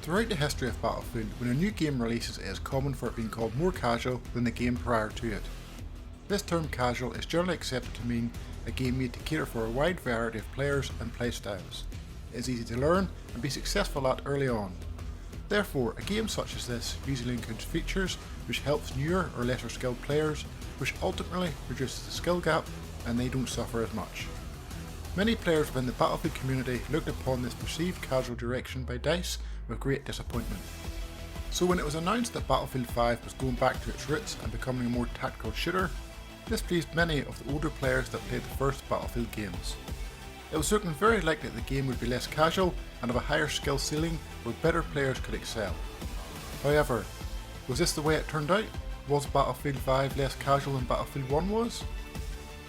Throughout the history of Battlefield, when a new game releases, it is common for it being called more casual than the game prior to it. This term casual is generally accepted to mean a game made to cater for a wide variety of players and playstyles. It is easy to learn and be successful at early on. Therefore, a game such as this usually includes features which helps newer or lesser skilled players, which ultimately reduces the skill gap and they don't suffer as much. Many players within the Battlefield community looked upon this perceived casual direction by DICE with great disappointment. So when it was announced that Battlefield 5 was going back to its roots and becoming a more tactical shooter, this pleased many of the older players that played the first Battlefield games. It was looking very likely that the game would be less casual and of a higher skill ceiling where better players could excel. However, was this the way it turned out? Was Battlefield 5 less casual than Battlefield 1 was?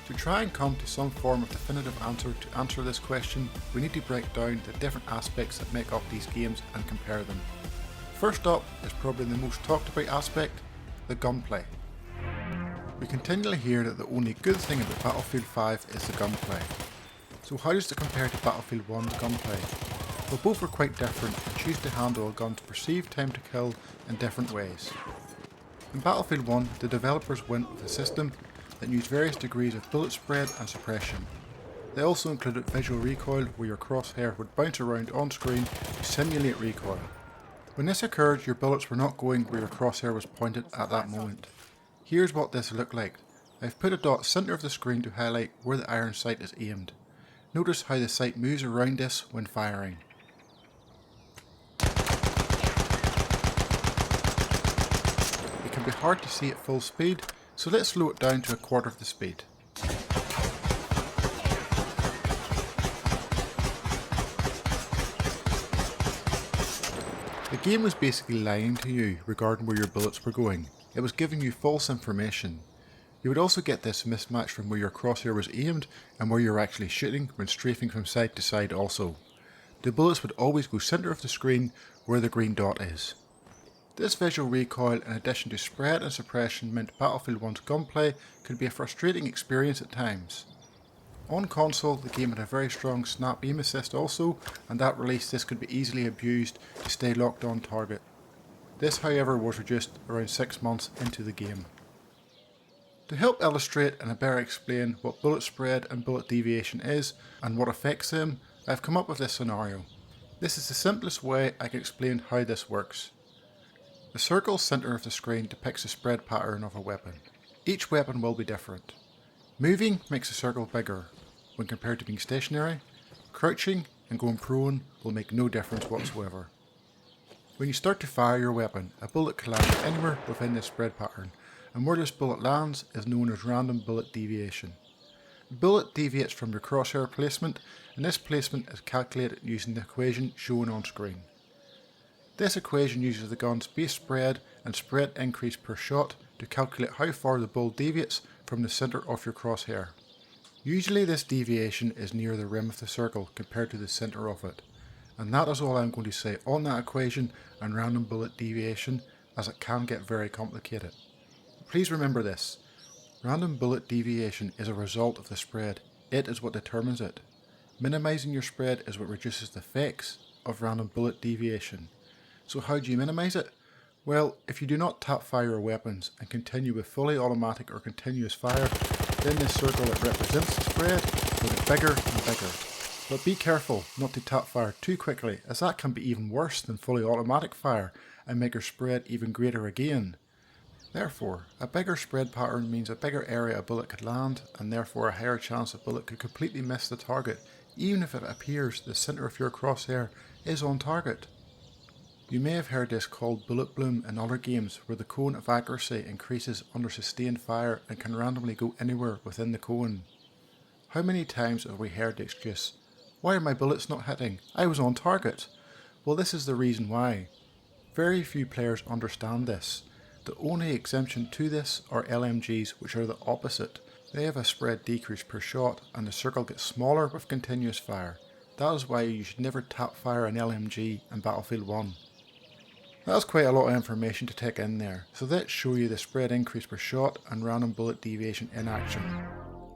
To try and come to some form of definitive answer to answer this question, we need to break down the different aspects that make up these games and compare them. First up is probably the most talked about aspect, the gunplay. We continually hear that the only good thing about Battlefield 5 is the gunplay. So how does it compare to Battlefield 1's gunplay? Well, both are quite different and choose to handle a gun's perceived time to kill in different ways. In Battlefield 1, the developers went with a system that used various degrees of bullet spread and suppression. They also included visual recoil, where your crosshair would bounce around on screen to simulate recoil. When this occurred, your bullets were not going where your crosshair was pointed at that moment. Here's what this looked like. I've put a dot centre of the screen to highlight where the iron sight is aimed. Notice how the sight moves around this when firing. It can be hard to see at full speed, so let's slow it down to a quarter of the speed. The game was basically lying to you regarding where your bullets were going. It was giving you false information. You would also get this mismatch from where your crosshair was aimed and where you were actually shooting when strafing from side to side also. The bullets would always go centre of the screen where the green dot is. This visual recoil in addition to spread and suppression meant Battlefield 1's gunplay could be a frustrating experience at times. On console, the game had a very strong Snap Aim Assist also, and at release this could be easily abused to stay locked on target. This however was reduced around 6 months into the game. To help illustrate and better explain what bullet spread and bullet deviation is and what affects them, I have come up with this scenario. This is the simplest way I can explain how this works. The circle centre of the screen depicts the spread pattern of a weapon. Each weapon will be different. Moving makes the circle bigger when compared to being stationary. Crouching and going prone will make no difference whatsoever. When you start to fire your weapon, a bullet can land anywhere within this spread pattern, and where this bullet lands is known as random bullet deviation. The bullet deviates from your crosshair placement, and this placement is calculated using the equation shown on screen. This equation uses the gun's base spread and spread increase per shot to calculate how far the bullet deviates from the centre of your crosshair. Usually this deviation is near the rim of the circle compared to the centre of it, and that is all I'm going to say on that equation and random bullet deviation, as it can get very complicated. Please remember this, random bullet deviation is a result of the spread, it is what determines it. Minimising your spread is what reduces the effects of random bullet deviation. So how do you minimise it? Well, if you do not tap fire your weapons and continue with fully automatic or continuous fire, then this circle that represents the spread will get bigger and bigger. But be careful not to tap fire too quickly, as that can be even worse than fully automatic fire and make your spread even greater again. Therefore, a bigger spread pattern means a bigger area a bullet could land, and therefore a higher chance a bullet could completely miss the target, even if it appears the centre of your crosshair is on target. You may have heard this called bullet bloom in other games, where the cone of accuracy increases under sustained fire and can randomly go anywhere within the cone. How many times have we heard the excuse, "Why are my bullets not hitting? I was on target." Well, this is the reason why. Very few players understand this. The only exemption to this are LMGs, which are the opposite. They have a spread decrease per shot and the circle gets smaller with continuous fire. That is why you should never tap fire an LMG in Battlefield 1. That's quite a lot of information to take in there, so let's show you the spread increase per shot and random bullet deviation in action.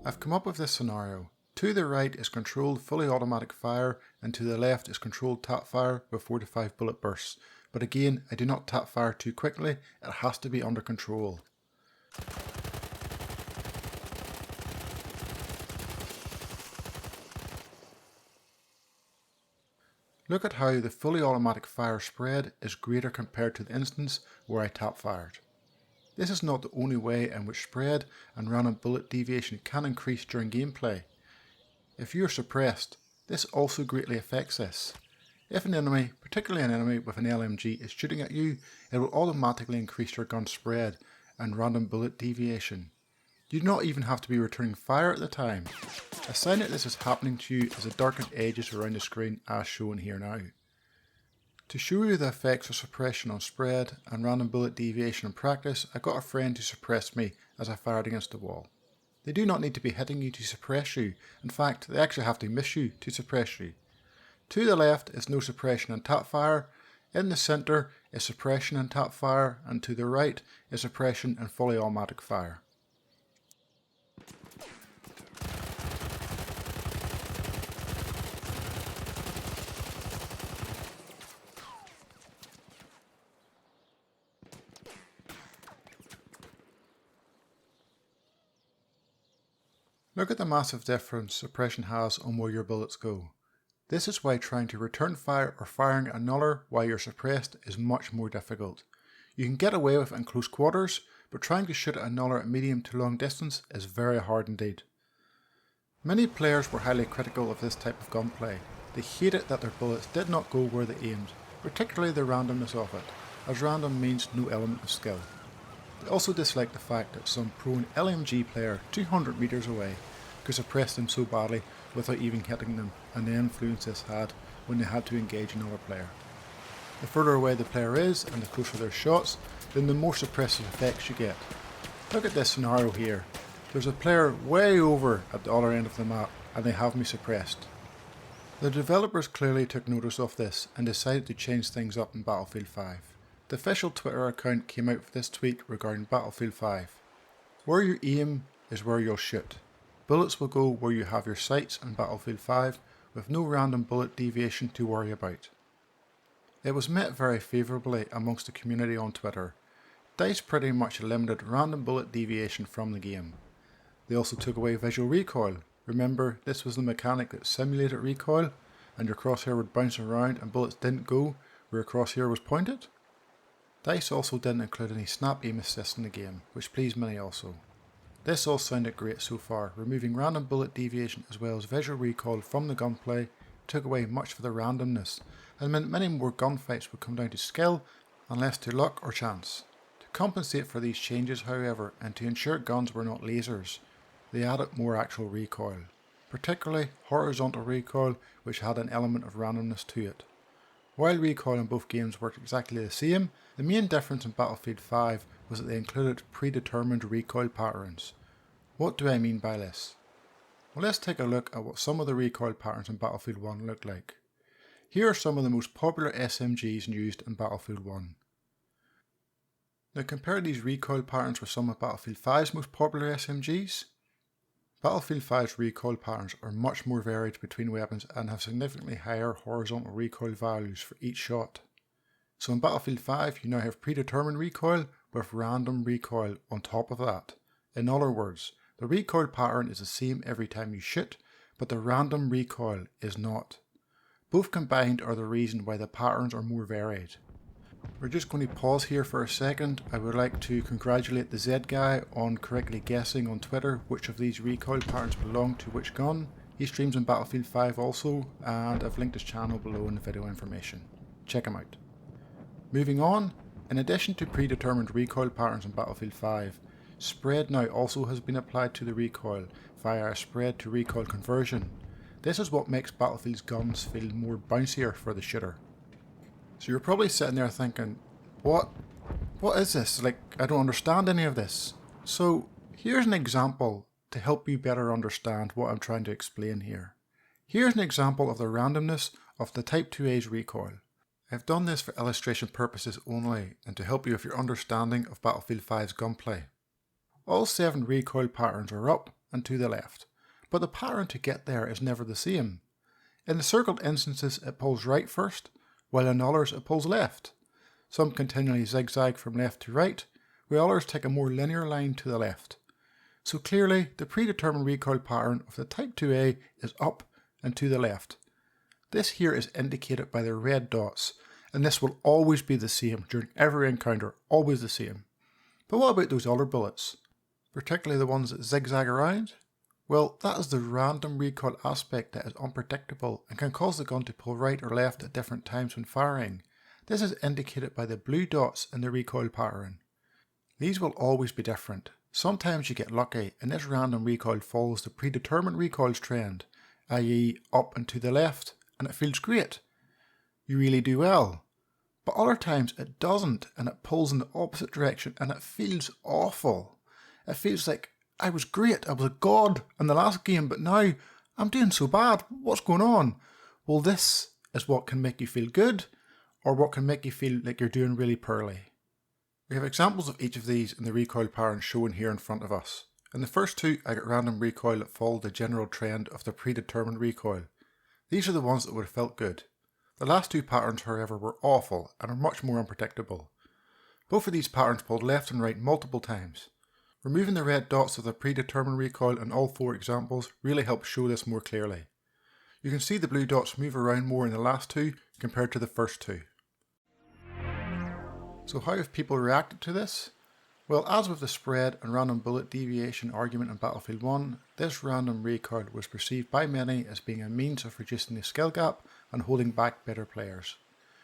I've come up with this scenario. To the right is controlled fully automatic fire, and to the left is controlled tap fire with 4 to 5 bullet bursts. But again, I do not tap fire too quickly, it has to be under control. Look at how the fully automatic fire spread is greater compared to the instance where I tap fired. This is not the only way in which spread and random bullet deviation can increase during gameplay. If you are suppressed, this also greatly affects this. If an enemy, particularly an enemy with an LMG, is shooting at you, it will automatically increase your gun spread and random bullet deviation. You do not even have to be returning fire at the time. A sign that this is happening to you is the darkened edges around the screen as shown here now. To show you the effects of suppression on spread and random bullet deviation in practice, I got a friend to suppress me as I fired against the wall. They do not need to be hitting you to suppress you, in fact they actually have to miss you to suppress you. To the left is no suppression and tap fire, in the centre is suppression and tap fire, and to the right is suppression and fully automatic fire. Look at the massive difference suppression has on where your bullets go. This is why trying to return fire or firing another while you're suppressed is much more difficult. You can get away with it in close quarters, but trying to shoot at another at medium to long distance is very hard indeed. Many players were highly critical of this type of gunplay. They hated that their bullets did not go where they aimed, particularly the randomness of it, as random means no element of skill. They also disliked the fact that some prone LMG player 200 meters away could suppress them so badly without even hitting them, and the influence this had when they had to engage another player. The further away the player is and the closer their shots, then the more suppressive effects you get. Look at this scenario here. There's a player way over at the other end of the map and they have me suppressed. The developers clearly took notice of this and decided to change things up in Battlefield 5. The official Twitter account came out with this tweet regarding Battlefield 5. Where you aim is where you'll shoot. Bullets will go where you have your sights in Battlefield 5 with no random bullet deviation to worry about. It was met very favourably amongst the community on Twitter. DICE pretty much eliminated random bullet deviation from the game. They also took away visual recoil. Remember, this was the mechanic that simulated recoil and your crosshair would bounce around and bullets didn't go where your crosshair was pointed. DICE also didn't include any Snap Aim Assist in the game, which pleased many also. This all sounded great so far. Removing random bullet deviation as well as visual recoil from the gunplay took away much of the randomness and meant many more gunfights would come down to skill and less to luck or chance. To compensate for these changes, however, and to ensure guns were not lasers, they added more actual recoil, particularly horizontal recoil, which had an element of randomness to it. While recoil in both games worked exactly the same, the main difference in Battlefield 5 was that they included predetermined recoil patterns. What do I mean by this? Well, let's take a look at what some of the recoil patterns in Battlefield 1 look like. Here are some of the most popular SMGs used in Battlefield 1. Now compare these recoil patterns with some of Battlefield 5's most popular SMGs. Battlefield 5's recoil patterns are much more varied between weapons and have significantly higher horizontal recoil values for each shot. So in Battlefield 5 you now have predetermined recoil with random recoil on top of that. In other words, the recoil pattern is the same every time you shoot, but the random recoil is not. Both combined are the reason why the patterns are more varied. We're just going to pause here for a second. I would like to congratulate the Z guy on correctly guessing on Twitter which of these recoil patterns belong to which gun. He streams in Battlefield 5 also, and I've linked his channel below in the video information. Check him out. Moving on, in addition to predetermined recoil patterns in Battlefield 5, spread now also has been applied to the recoil via a spread to recoil conversion. This is what makes Battlefield's guns feel more bouncier for the shooter. So you're probably sitting there thinking, what is this? Like, I don't understand any of this. So here's an example to help you better understand what I'm trying to explain here. Here's an example of the randomness of the Type 2A's recoil. I've done this for illustration purposes only and to help you with your understanding of Battlefield 5's gunplay. All 7 recoil patterns are up and to the left, but the pattern to get there is never the same. In the circled instances it pulls right first, while in others it pulls left. Some continually zigzag from left to right, while others take a more linear line to the left. So clearly the predetermined recoil pattern of the Type 2A is up and to the left. This here is indicated by the red dots, and this will always be the same during every encounter, always the same. But what about those other bullets? Particularly the ones that zigzag around? Well, that is the random recoil aspect that is unpredictable and can cause the gun to pull right or left at different times when firing. This is indicated by the blue dots in the recoil pattern. These will always be different. Sometimes you get lucky and this random recoil follows the predetermined recoils trend, i.e. up and to the left, and it feels great. You really do well. But other times it doesn't and it pulls in the opposite direction and it feels awful. It feels like I was great, I was a god in the last game, but now I'm doing so bad. What's going on? Well, this is what can make you feel good or what can make you feel like you're doing really poorly. We have examples of each of these in the recoil pattern shown here in front of us. In the first two, I got random recoil that followed the general trend of the predetermined recoil. These are the ones that would have felt good. The last two patterns, however, were awful and are much more unpredictable. Both of these patterns pulled left and right multiple times. Removing the red dots of the predetermined recoil in all four examples really helps show this more clearly. You can see the blue dots move around more in the last two compared to the first two. So how have people reacted to this? Well, as with the spread and random bullet deviation argument in Battlefield 1, this random recoil was perceived by many as being a means of reducing the skill gap and holding back better players.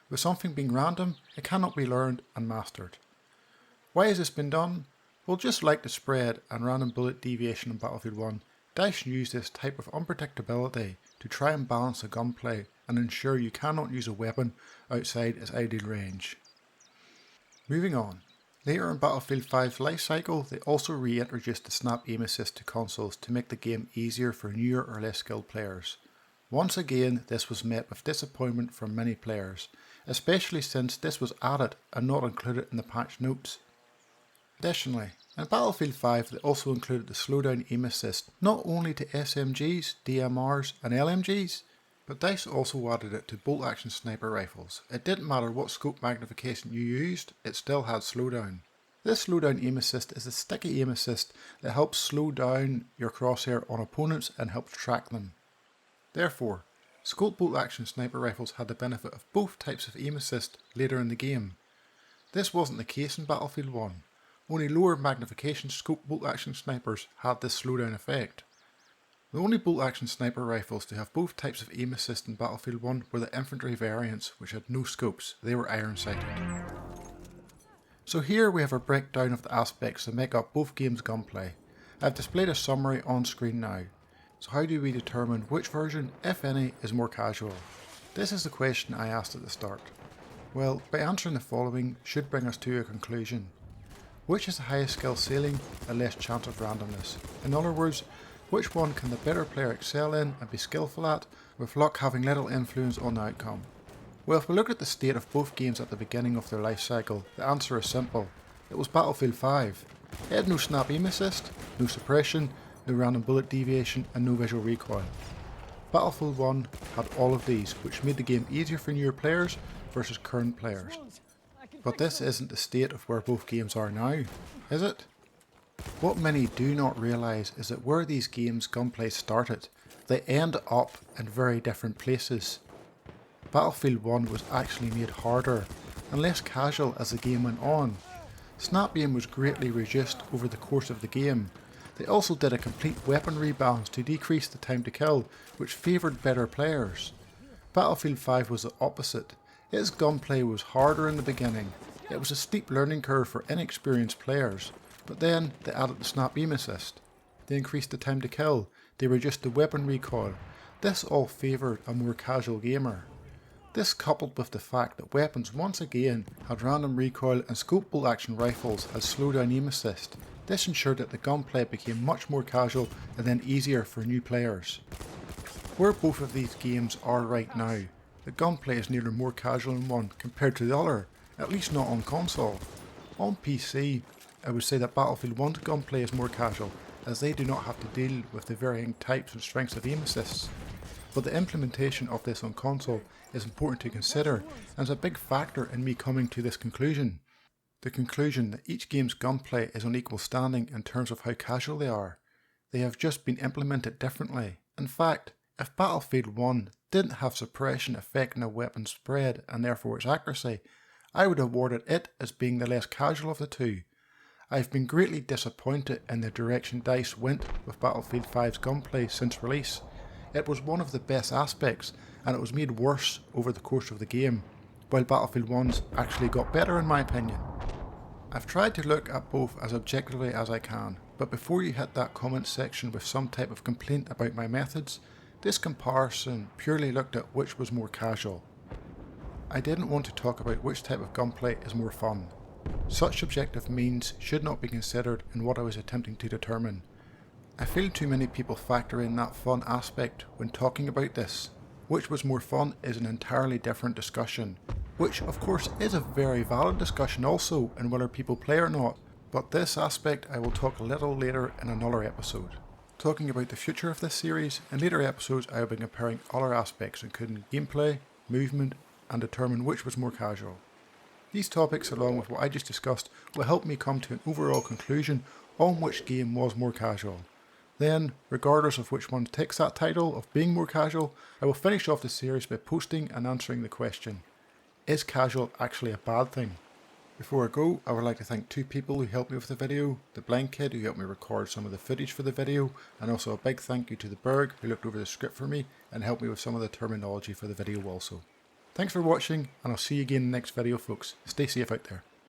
With something being random, it cannot be learned and mastered. Why has this been done? Well, just like the spread and random bullet deviation in Battlefield 1, DICE used this type of unpredictability to try and balance the gunplay and ensure you cannot use a weapon outside its ideal range. Moving on. Later in Battlefield 5's life cycle, they also reintroduced the Snap Aim Assist to consoles to make the game easier for newer or less skilled players. Once again, this was met with disappointment from many players, especially since this was added and not included in the patch notes. Additionally, in Battlefield 5 they also included the slowdown aim assist not only to SMGs, DMRs and LMGs, but DICE also added it to bolt action sniper rifles. It didn't matter what scope magnification you used, it still had slowdown. This slowdown aim assist is a sticky aim assist that helps slow down your crosshair on opponents and helps track them. Therefore, scope bolt action sniper rifles had the benefit of both types of aim assist later in the game. This wasn't the case in Battlefield 1. Only lower magnification scope bolt action snipers had this slowdown effect. The only bolt action sniper rifles to have both types of aim assist in Battlefield 1 were the infantry variants, which had no scopes. They were iron sighted. So here we have a breakdown of the aspects that make up both games' gunplay. I have displayed a summary on screen now. So how do we determine which version, if any, is more casual? This is the question I asked at the start. Well, by answering the following should bring us to a conclusion. Which is the highest skill ceiling and less chance of randomness? In other words, which one can the better player excel in and be skillful at, with luck having little influence on the outcome? Well, if we look at the state of both games at the beginning of their life cycle, the answer is simple. It was Battlefield 5. It had no Snap Aim Assist, no Suppression, no random bullet deviation and no visual recoil. Battlefield 1 had all of these, which made the game easier for newer players versus current players. But this isn't the state of where both games are now, is it? What many do not realise is that where these games' gunplay started, they end up in very different places. Battlefield 1 was actually made harder and less casual as the game went on. Snap Aim was greatly reduced over the course of the game. They also did a complete weapon rebalance to decrease the time to kill, which favoured better players. Battlefield 5 was the opposite. Its gunplay was harder in the beginning. It was a steep learning curve for inexperienced players, but then they added the Snap Aim Assist. They increased the time to kill, they reduced the weapon recoil. This all favoured a more casual gamer. This coupled with the fact that weapons once again had random recoil and scope bolt action rifles had slowdown aim assist. This ensured that the gunplay became much more casual and then easier for new players. Where both of these games are right now, the gunplay is nearly more casual in one compared to the other, at least not on console. On PC, I would say that Battlefield 1's gunplay is more casual, as they do not have to deal with the varying types and strengths of aim assists. But the implementation of this on console is important to consider and is a big factor in me coming to this conclusion. The conclusion that each game's gunplay is on equal standing in terms of how casual they are. They have just been implemented differently. In fact, if Battlefield 1 didn't have suppression affecting a weapon's spread and therefore its accuracy, I would have awarded it as being the less casual of the two. I've been greatly disappointed in the direction DICE went with Battlefield 5's gunplay since release. It was one of the best aspects, and it was made worse over the course of the game, while Battlefield 1's actually got better in my opinion. I've tried to look at both as objectively as I can, but before you hit that comment section with some type of complaint about my methods, this comparison purely looked at which was more casual. I didn't want to talk about which type of gunplay is more fun. Such subjective means should not be considered in what I was attempting to determine. I feel too many people factor in that fun aspect when talking about this. Which was more fun is an entirely different discussion, which of course is a very valid discussion also in whether people play or not, but this aspect I will talk a little later in another episode. Talking about the future of this series, in later episodes I will be comparing other aspects including gameplay, movement, and determine which was more casual. These topics along with what I just discussed will help me come to an overall conclusion on which game was more casual. Then, regardless of which one takes that title of being more casual, I will finish off the series by posting and answering the question, is casual actually a bad thing? Before I go, I would like to thank two people who helped me with the video, the blind kid who helped me record some of the footage for the video, and also a big thank you to the Berg who looked over the script for me and helped me with some of the terminology for the video also. Thanks for watching, and I'll see you again in the next video folks. Stay safe out there.